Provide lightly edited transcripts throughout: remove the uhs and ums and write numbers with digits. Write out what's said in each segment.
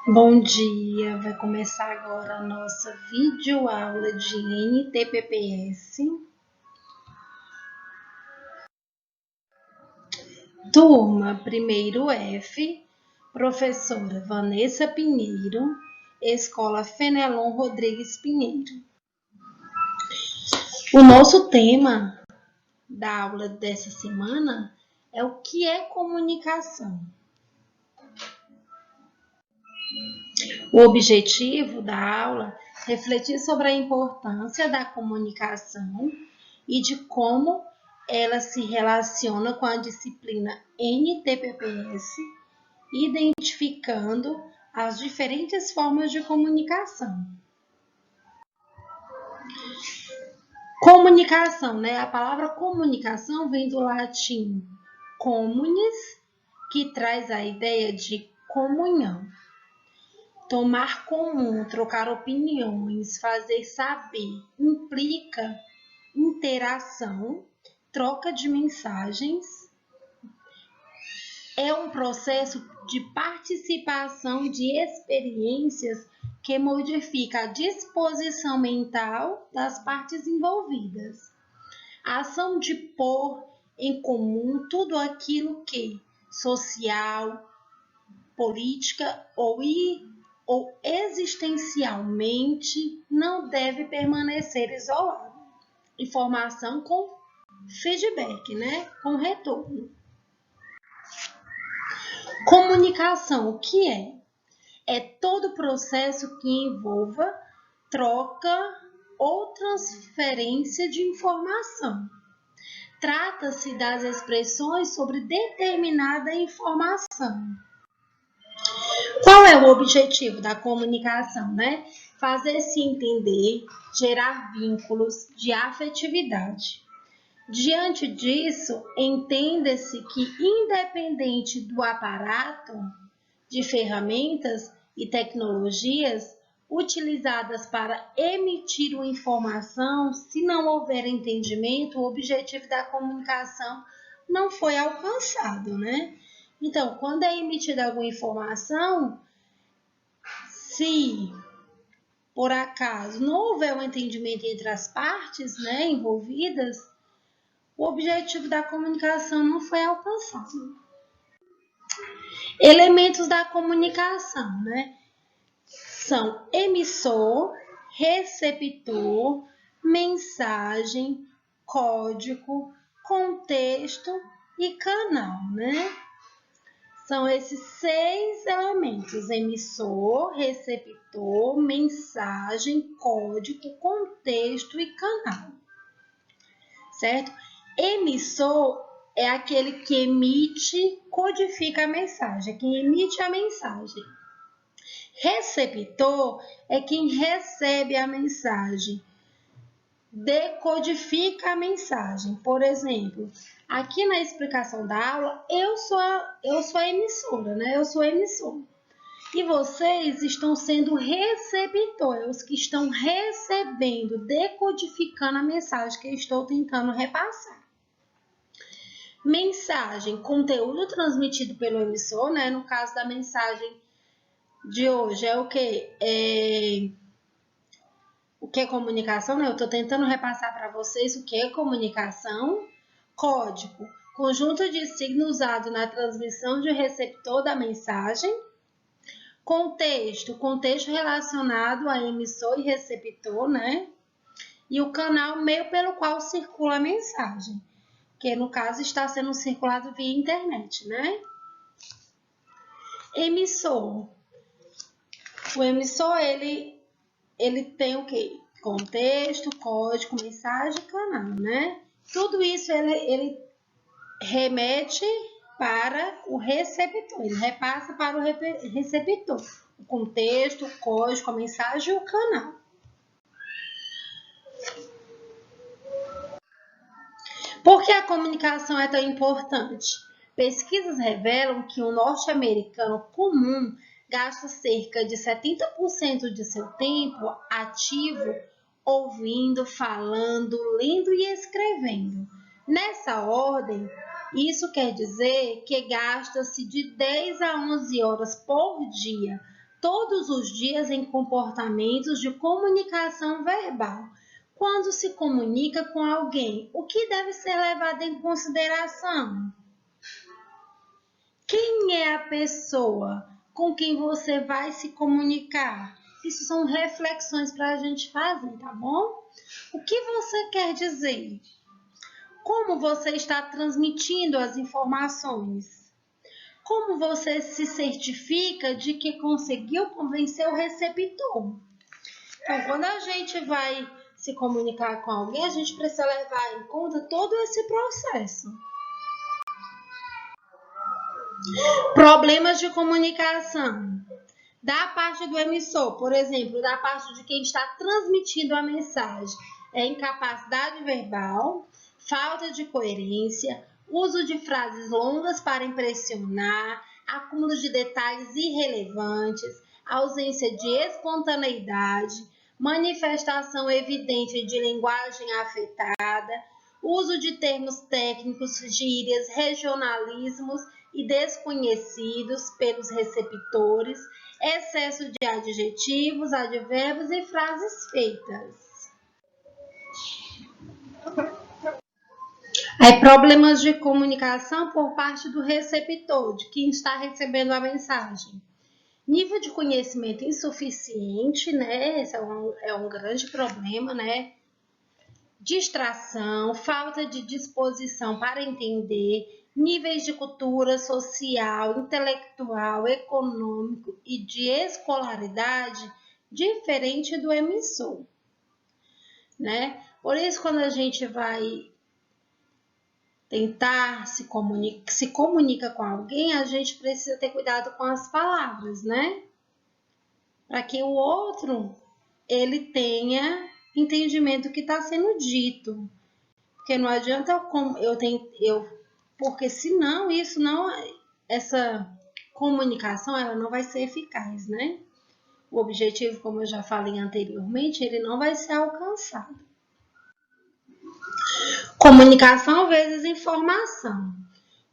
Bom dia, vai começar agora a nossa videoaula de NTPPS. Turma, primeiro F, professora Vanessa Pinheiro, Escola Fenelon Rodrigues Pinheiro. O nosso tema da aula dessa semana é o que é comunicação. O objetivo da aula é refletir sobre a importância da comunicação e de como ela se relaciona com a disciplina NTPPS, identificando as diferentes formas de comunicação. Comunicação, né? A palavra comunicação vem do latim communis, que traz a ideia de comunhão. Tomar comum, trocar opiniões, fazer saber, implica interação, troca de mensagens. É um processo de participação de experiências que modifica a disposição mental das partes envolvidas. A ação de pôr em comum tudo aquilo que social, política ou existencialmente não deve permanecer isolado. Informação com feedback, né? Com retorno. Comunicação, o que é? É todo processo que envolva troca ou transferência de informação. Trata-se das expressões sobre determinada informação. Qual é o objetivo da comunicação, né? Fazer-se entender, gerar vínculos de afetividade. Diante disso, entenda-se que, independente do aparato de ferramentas e tecnologias utilizadas para emitir uma informação, se não houver entendimento, o objetivo da comunicação não foi alcançado, né? Então, quando é emitida alguma informação, se por acaso não houver um entendimento entre as partes, né, envolvidas, o objetivo da comunicação não foi alcançado. Elementos da comunicação, né? São emissor, receptor, mensagem, código, contexto e canal, né? São esses 6 elementos: emissor, receptor, mensagem, código, contexto e canal. Certo? Emissor é aquele que emite, codifica a mensagem, quem emite a mensagem. Receptor é quem recebe a mensagem, decodifica a mensagem. Por exemplo, aqui na explicação da aula, eu sou a emissora, né? Eu sou emissor. E vocês estão sendo receptores, os que estão recebendo, decodificando a mensagem que eu estou tentando repassar. Mensagem, conteúdo transmitido pelo emissor, né? No caso da mensagem de hoje, é o quê? O que é comunicação, né? Eu estou tentando repassar para vocês o que é comunicação. Código, conjunto de signos usado na transmissão de receptor da mensagem. Contexto relacionado a emissor e receptor, né? E o canal, meio pelo qual circula a mensagem, que no caso está sendo circulado via internet, né? Emissor. O emissor, ele tem o quê? Contexto, código, mensagem e canal, né? Tudo isso ele remete para o receptor, ele repassa para o receptor. O contexto, o código, a mensagem e o canal. Por que a comunicação é tão importante? Pesquisas revelam que o norte-americano comum gasta cerca de 70% de seu tempo ativo ouvindo, falando, lendo e escrevendo. Nessa ordem, isso quer dizer que gasta-se de 10 a 11 horas por dia, todos os dias, em comportamentos de comunicação verbal. Quando se comunica com alguém, o que deve ser levado em consideração? Quem é a pessoa com quem você vai se comunicar? Isso são reflexões para a gente fazer, tá bom? O que você quer dizer? Como você está transmitindo as informações? Como você se certifica de que conseguiu convencer o receptor? Então, quando a gente vai se comunicar com alguém, a gente precisa levar em conta todo esse processo. Problemas de comunicação. Da parte do emissor, por exemplo, da parte de quem está transmitindo a mensagem, é incapacidade verbal, falta de coerência, uso de frases longas para impressionar, acúmulo de detalhes irrelevantes, ausência de espontaneidade, manifestação evidente de linguagem afetada, uso de termos técnicos, gírias, regionalismos e desconhecidos pelos receptores, excesso de adjetivos, advérbios e frases feitas. Aí, problemas de comunicação por parte do receptor, de quem está recebendo a mensagem. Nível de conhecimento insuficiente, né? Esse é um grande problema, né? Distração, falta de disposição para entender, níveis de cultura social, intelectual, econômico e de escolaridade diferente do emissor, né? Por isso, quando a gente vai tentar se comunica com alguém, a gente precisa ter cuidado com as palavras, né? Para que o outro ele tenha entendimento do que está sendo dito. Porque não adianta porque senão essa comunicação ela não vai ser eficaz, né? O objetivo, como eu já falei anteriormente, ele não vai ser alcançado. Comunicação vezes informação.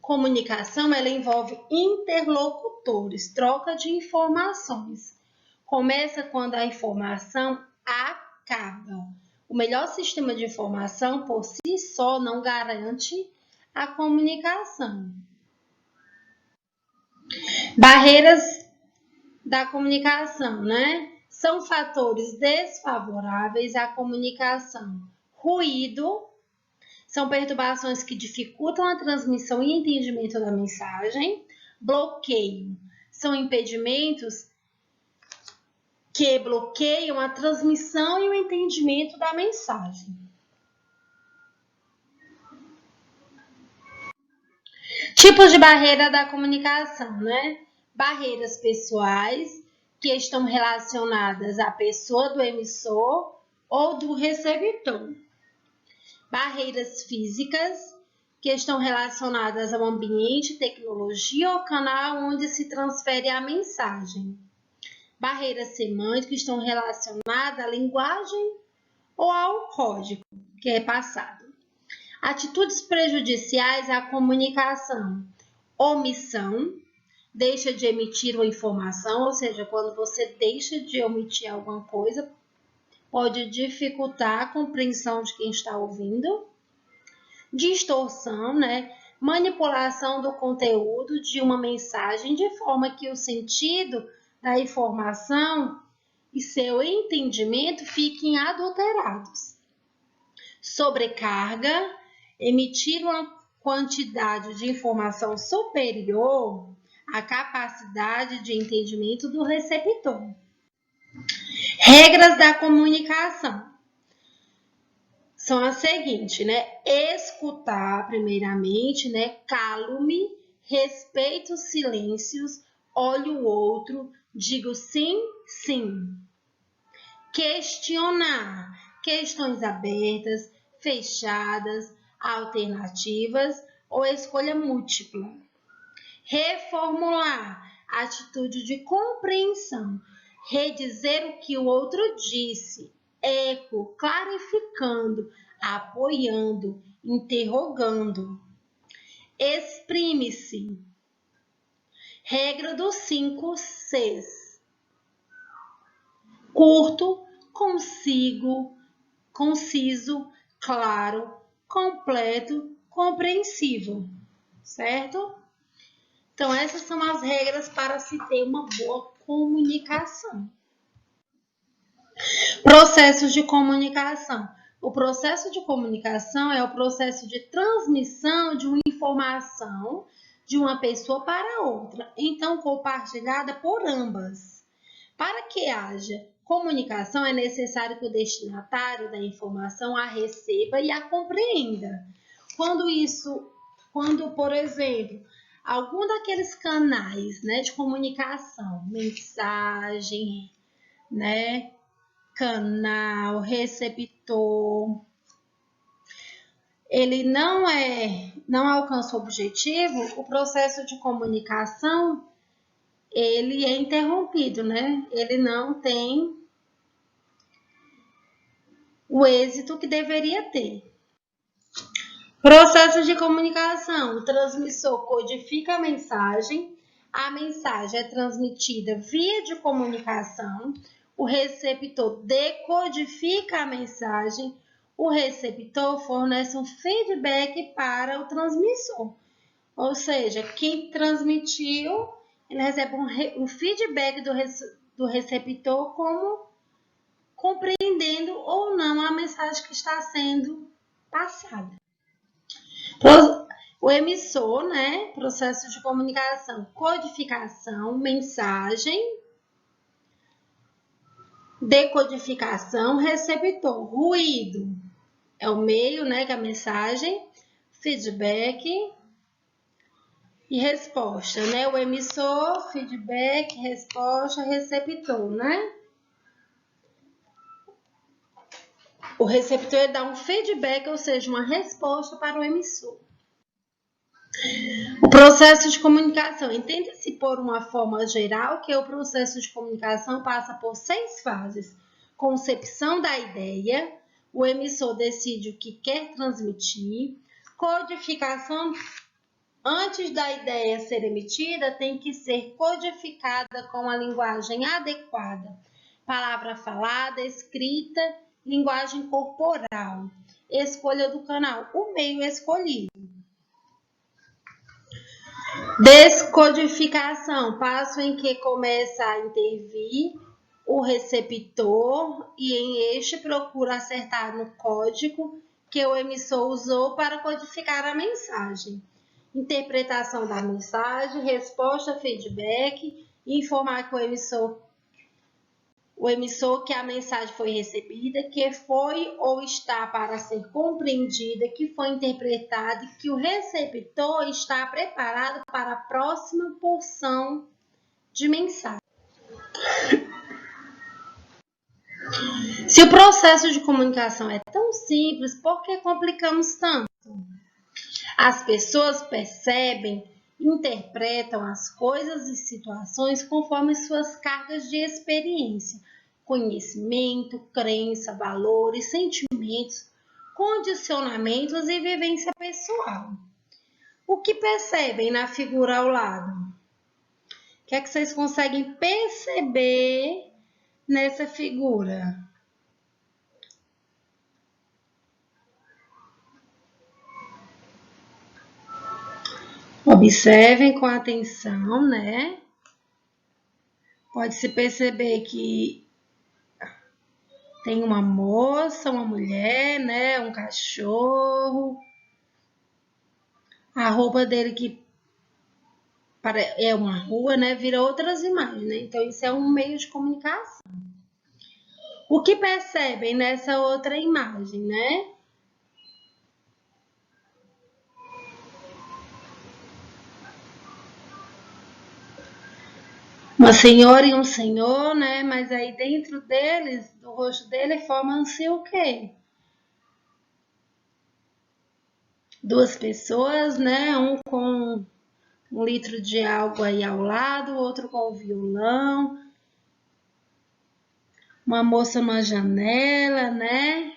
Comunicação ela envolve interlocutores, troca de informações. Começa quando a informação acaba. O melhor sistema de informação por si só não garante a comunicação. Barreiras da comunicação, né? São fatores desfavoráveis à comunicação. Ruído, são perturbações que dificultam a transmissão e entendimento da mensagem. Bloqueio, são impedimentos que bloqueiam a transmissão e o entendimento da mensagem. Tipos de barreira da comunicação, né? Barreiras pessoais, que estão relacionadas à pessoa do emissor ou do receptor. Barreiras físicas, que estão relacionadas ao ambiente, tecnologia ou canal onde se transfere a mensagem. Barreiras semânticas, que estão relacionadas à linguagem ou ao código que é passado. Atitudes prejudiciais à comunicação. Omissão, deixa de emitir uma informação, ou seja, quando você deixa de omitir alguma coisa, pode dificultar a compreensão de quem está ouvindo. Distorção, né? Manipulação do conteúdo de uma mensagem de forma que o sentido da informação e seu entendimento fiquem adulterados. Sobrecarga, emitir uma quantidade de informação superior à capacidade de entendimento do receptor. Regras da comunicação são as seguintes, né? Escutar, primeiramente, né? Calo-me, respeito os silêncios, olhe o outro, digo sim, sim. Questionar, questões abertas, fechadas, alternativas ou escolha múltipla. reformular, atitude de compreensão, redizer o que o outro disse, eco, clarificando, apoiando, interrogando. Exprime-se. Regra dos 5 Cs. Curto, conciso, claro, completo, compreensivo, certo? Então, essas são as regras para se ter uma boa comunicação. Processos de comunicação. O processo de comunicação é o processo de transmissão de uma informação de uma pessoa para outra, então compartilhada por ambas. Para que haja comunicação, é necessário que o destinatário da informação a receba e a compreenda. Quando, por exemplo, algum daqueles canais, né, de comunicação, mensagem, né, canal, receptor, ele não alcança o objetivo, o processo de comunicação ele é interrompido, né? Ele não tem o êxito que deveria ter. Processo de comunicação. O transmissor codifica a mensagem é transmitida via de comunicação, o receptor decodifica a mensagem, o receptor fornece um feedback para o transmissor. Ou seja, quem transmitiu, ele recebe um feedback do receptor como compreendendo ou não a mensagem que está sendo passada. O emissor, né? Processo de comunicação, codificação, mensagem, decodificação, receptor, ruído é o meio, né? Que é a mensagem, feedback e resposta, né? O emissor, feedback, resposta, receptor, né? O receptor dá um feedback, ou seja, uma resposta para o emissor. O processo de comunicação. Entende-se por uma forma geral que o processo de comunicação passa por 6 fases. Concepção da ideia, o emissor decide o que quer transmitir, codificação. Antes da ideia ser emitida, tem que ser codificada com a linguagem adequada. Palavra falada, escrita, linguagem corporal. Escolha do canal, o meio escolhido. Descodificação, passo em que começa a intervir o receptor e em este procura acertar no código que o emissor usou para codificar a mensagem. Interpretação da mensagem, resposta, feedback, informar que o emissor que a mensagem foi recebida, que foi ou está para ser compreendida, que foi interpretada e que o receptor está preparado para a próxima porção de mensagem. Se o processo de comunicação é tão simples, por que complicamos tanto? As pessoas percebem, interpretam as coisas e situações conforme suas cargas de experiência, conhecimento, crença, valores, sentimentos, condicionamentos e vivência pessoal. O que percebem na figura ao lado? O que é que vocês conseguem perceber nessa figura? Observem com atenção, né? Pode-se perceber que tem uma moça, uma mulher, né? Um cachorro. A roupa dele que é uma rua, né? Vira outras imagens, né? Então, isso é um meio de comunicação. O que percebem nessa outra imagem, né? Uma senhora e um senhor, né? Mas aí dentro deles, do rosto dele, formam-se o quê? Duas pessoas, né? Um com 1 litro de água aí ao lado, outro com o violão. Uma moça numa janela, né?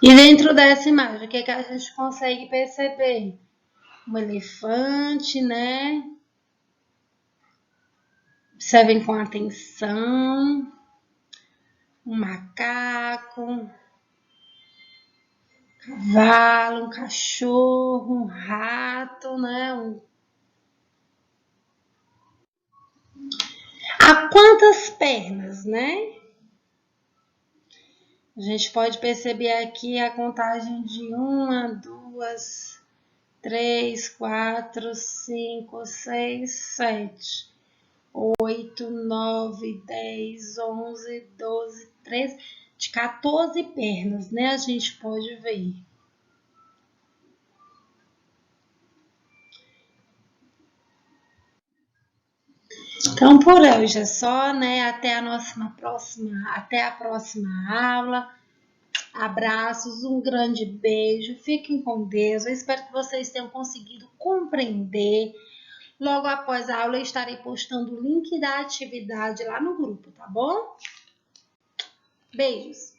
E dentro dessa imagem, o que a gente consegue perceber? Um elefante, né? Observem com atenção. Um macaco, um cavalo, um cachorro, um rato, né? Há quantas pernas, né? A gente pode perceber aqui a contagem de 1, 2, 3, 4, 5, 6, 7, 8, 9, 10, 11, 12, 13, de 14 pernas, né? A gente pode ver. Então, por hoje é só, né? Até a próxima aula. Abraços, um grande beijo, fiquem com Deus. Eu espero que vocês tenham conseguido compreender. Logo após a aula, eu estarei postando o link da atividade lá no grupo, tá bom? Beijos!